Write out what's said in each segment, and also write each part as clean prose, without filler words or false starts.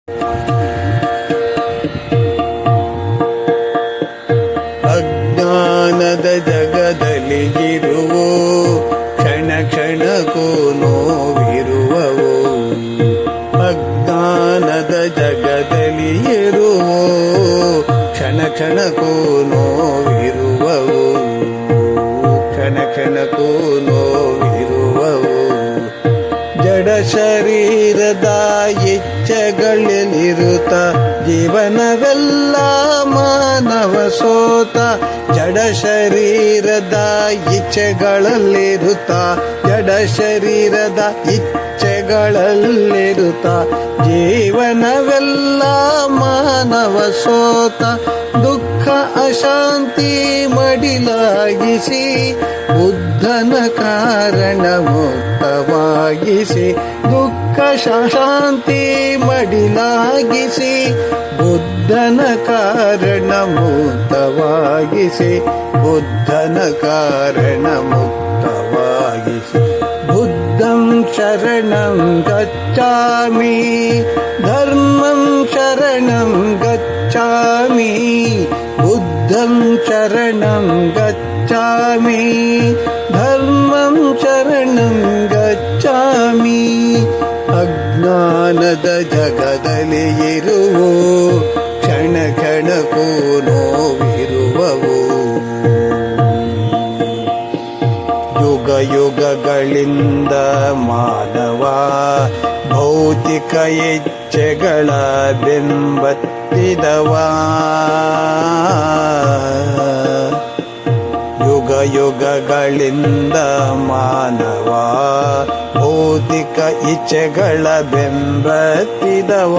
ಅಜ್ಞಾನದ ಜಗದಲ್ಲಿ ಇರುವೋ, ಕ್ಷಣ ಕ್ಷಣಕ್ಕೂ ನೋವಿರುವವು. ಅಜ್ಞಾನದ ಜಗದಲ್ಲಿ ಇರುವೋ, ಕ್ಷಣ ಕ್ಷಣಕ್ಕೂ ನೋವಿರುವವು. ಕ್ಷಣ ಕ್ಷಣಕ್ಕೂ ನೋವಿರುವವು. ಜಡ ಶರೀರದ ಇಚ್ಛೆಗಳಲ್ಲಿರುತ್ತ ಜೀವನವೆಲ್ಲ ಮಾನವ ಸೋತ. ಜಡ ಶರೀರದ ಇಚ್ಛೆಗಳಲ್ಲಿರುತ್ತ, ಜಡ ಶರೀರದ ಇಚ್ಛೆಗಳಲ್ಲಿರುತ್ತ ಜೀವನವೆಲ್ಲ ಮಾನವ ಸೋತ. ದುಃಖ ಅಶಾಂತಿ ಮಡಿಲಾಗಿಸಿ ಬುದ್ಧನ ಕಾರಣ ಮುಕ್ತವಾಗಿಸಿ. ದುಃಖ ಶಾಂತಿ ಮಡಿಲಾಗಿಸಿ ಬುದ್ಧನ ಕಾರಣ ಮುಕ್ತವಾಗಿಸಿ. ಬುದ್ಧನ ಕಾರಣ ಮುಕ್ತವಾಗಿಸಿ. ಬುದ್ಧಂ ಶರಣಂ ಗಚ್ಚಾಮಿ, ಧರ್ಮಂ ಶರಣಂ ಗಚ್ಚಾಮಿ. ಬುದ್ಧಂ ಶರಣಂ ಗಚ್ಚಾಮಿ, ಧರ್ಮಂ ಶರಣಂ ಗಚ್ಚಾಮಿ. ಅಜ್ಞಾನದ ಜಗದಲ್ಲಿ ಇರುವೋ, ಕ್ಷಣ ಕ್ಷಣಕ್ಕೂ ನೋವಿರುವವು. ಯುಗ ಯುಗಗಳಿಂದ ಮಾನವ ಭೌತಿಕ ಇಚ್ಛೆಗಳ ಬೆಂಬತ್ತಿದವ. ಯುಗ ಯುಗಗಳಿಂದ ಮಾನವ ಭೌತಿಕ ಇಚ್ಛೆಗಳ ಬೆಂಬತ್ತಿದವ.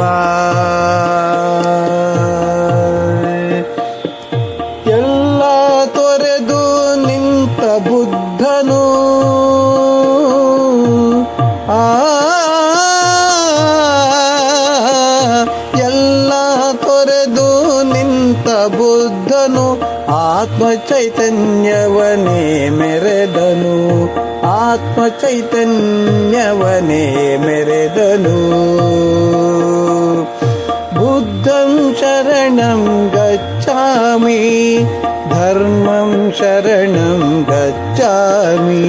ಎಲ್ಲ ತೊರೆದು ನಿಂತ ಬುದ್ಧನು ಎಲ್ಲ ತೊರೆದು ನಿಂತ ಬುದ್ಧನು ಆತ್ಮ ಚೈತನ್ಯವನೇ ಮೆರೆದನು. ಆತ್ಮ ಚೈತನ್ಯವನೇ ಮೆರೆದನು. ಬುದ್ಧಂ ಶರಣಂ ಗಚ್ಚಾಮಿ, ಧರ್ಮಂ ಶರಣಂ ಗಚ್ಚಾಮಿ.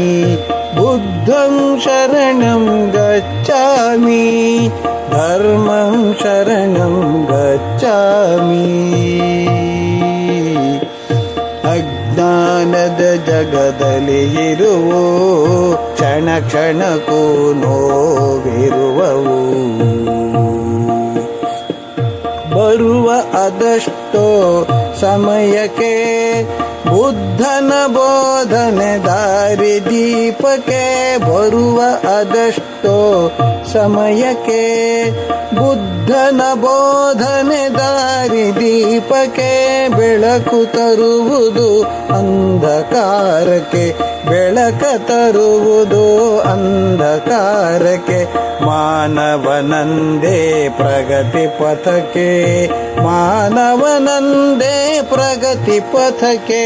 ಬುದ್ಧಂ ಶರಣಂ ಗಚ್ಚಾಮಿ, ಧರ್ಮಂ ಶರಣಂ ಗಚ್ಚಾಮಿ. ಅಜ್ಞಾನದ ಜಗದಲ್ಲಿ ಇರುವೋ, ಕ್ಷಣ ಕ್ಷಣಕ್ಕೂ ನೋವಿರುವವು. ಬರುವ ಅದಷ್ಟೋ ಸಮಯಕ್ಕೆ ಬುದ್ಧನ ಬೋಧನೆ ದಾರಿ ದೀಪಕ್ಕೆ. ಬರುವ ಅದಷ್ಟೋ ಸಮಯಕ್ಕೆ ಬುದ್ಧನ ಬೋಧನೆ ದಾರಿ ದೀಪಕ್ಕೆ. ಬೆಳಕು ತರುವುದು ಅಂಧಕಾರಕ್ಕೆ, ಬೆಳಕ ತರುವುದು ಅಂಧಕಾರಕ್ಕೆ. ಮಾನವನಂದೇ ಪ್ರಗತಿ ಪಥಕ್ಕೆ, ಮಾನವನಂದೇ ಪ್ರಗತಿ ಪಥಕ್ಕೆ.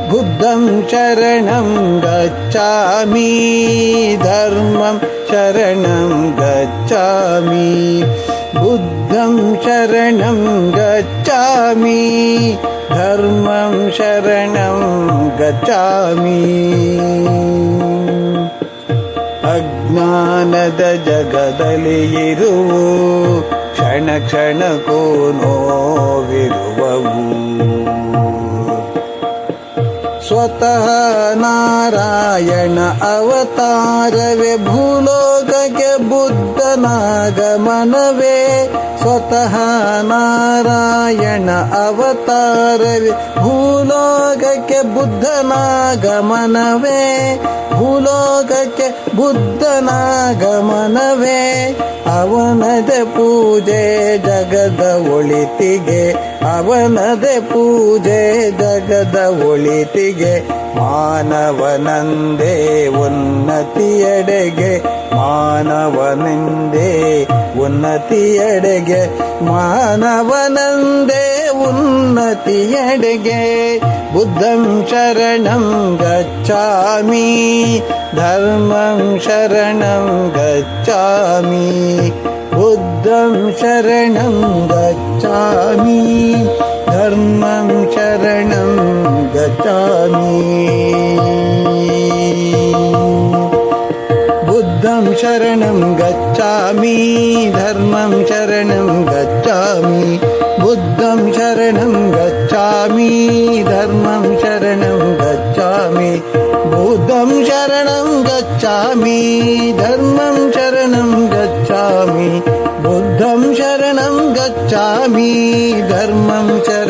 ಬುದ್ಧಂ ಶರಣಂ ಗಚ್ಚಾಮಿ, ಧರ್ಮಂ ಶರಣಂ ಗಚ್ಚಾಮಿ. ಬುದ್ಧಂ ಶರಣಂ ಗಚ್ಚಾಮಿ, ಧರ್ಮಂ ಶರಣಂ ಗಚ್ಚಾಮಿ. ಅಜ್ಞಾನದ ಜಗದಲ್ಲಿ ಇರುವೋ, ಕ್ಷಣ ಕ್ಷಣಕ್ಕೂ ನೋವಿರುವವು. ಸ್ವತಃ ನಾರಾಯಣ ಅವತಾರವೇ ಭೂಲೋಕಕ್ಕೆ ಬುದ್ಧನಾಗಮನವೇ. ಸ್ವತಃ ನಾರಾಯಣ ಅವತಾರವೇ ಭೂಲೋಕಕ್ಕೆ ಬುದ್ಧನಾಗಮನವೇ. ಭೂಲೋಕಕ್ಕೆ ಬುದ್ಧನಾಗಮನವೇ. ಅವನದೇ ಪೂಜೆ ಜಗದ ಒಳಿತಿಗೆ, ಅವನದೇ ಪೂಜೆ ಜಗದ ಒಳಿತಿಗೆ. ಮಾನವನಂದೇ ಉನ್ನತಿಯೆಡೆಗೆ, ಮಾನವನಂದೇ ಉನ್ನತಿಯೆಡೆಗೆ. ಮಾನವನಂದೇ ಉನ್ನತಿಯೆಡೆಗೆ. ಬುದ್ಧಂ ಶರಣಂ बुद्धं शरणं गच्छामि धर्मं शरणं गच्छामि बुद्धं शरणं गच्छामि धर्मं शरणं गच्छामि बुद्धं शरणं गच्छामि धर्मं शरणं गच्छामि बुद्धं शरणं गच्छामि धर्मं शरणं गच्छामि बुद्धं शरणं गच्छामि धर्मं शरणं